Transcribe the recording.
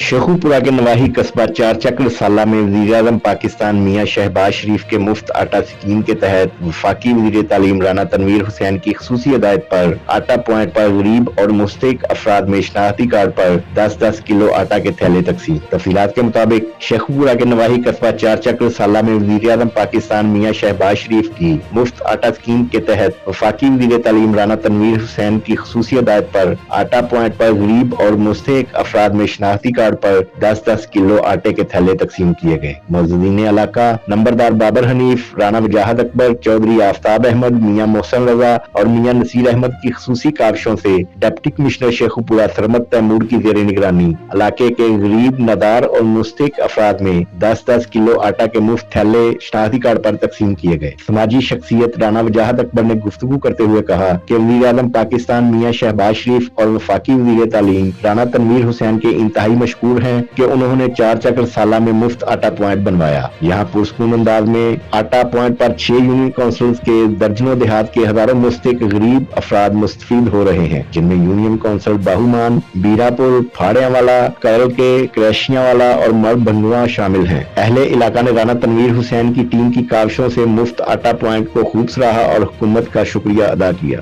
शेखुपुरा के नवाही कस्बा चार चक्र साला में वज़ीर-ए-आज़म पाकिस्तान मियां शहबाज शरीफ के मुफ्त आटा स्कीम के तहत वफाकी वज़ीर तालीम राना तनवीर हुसैन की ख़ुसूसी हिदायत पर आटा पॉइंट पर गरीब और मुस्तहिक अफराद में शनाख्ती कार्ड पर 10-10 किलो आटा के थैले तकसीम। तफसीलात के मुताबिक शेखुपुरा के नवाही कस्बा चार चक्र साला में वज़ीर-ए-आज़म पाकिस्तान मियां शहबाज शरीफ की मुफ्त आटा स्कीम के तहत वफाकी वज़ीर तालीम राना तनवीर हुसैन की ख़ुसूसी हिदायत पर आटा पॉइंट पर गरीब और मुस्तहिक अफराद में शनाख्ती कार्ड पर 10-10 किलो आटे के थैले तकसीम किए गए। मौजूदीन इलाका नंबरदार बाबर हनीफ, राना वजाहत अकबर, चौधरी आफ्ताब अहमद, मियां मोहसन रजा और मियां नसीर अहमद की ख़ुसूसी काविशों से डिप्टी कमिश्नर शेखुपुरा सरमद तैमूर की ज़ेर निगरानी इलाके के गरीब, नदार और मुस्तहिक अफराद में 10-10 किलो आटा के मुफ्त थैले शनाख्ती कार्ड पर तकसीम किए गए। समाजी शख्सियत राना वजाहत अकबर ने गुफ्तगू करते हुए कहा कि वज़ीर-ए-आज़म पाकिस्तान मियां शहबाज शरीफ और वफाकी वज़ीर तालीम राना तनवीर हुसैन के इंतहाई मशकूर हैं कि उन्होंने चार चक्र साला में मुफ्त आटा पॉइंट बनवाया। यहाँ पुरस्कून अंदाज में आटा पॉइंट पर 6 यूनियन काउंसिल्स के दर्जनों देहात के हजारों मुस्तहिक गरीब अफराद मुस्तफीद हो रहे हैं, जिनमें यूनियन काउंसिल बाहुमान, बीरापुर, फाड़ियावाला, कैरल के क्रैशियावाला और मर्द बंगुआ शामिल हैं। अहले इलाका ने राना तनवीर हुसैन की टीम की काविशों से मुफ्त आटा पॉइंट को खूब सराहा और हुकूमत का शुक्रिया अदा किया।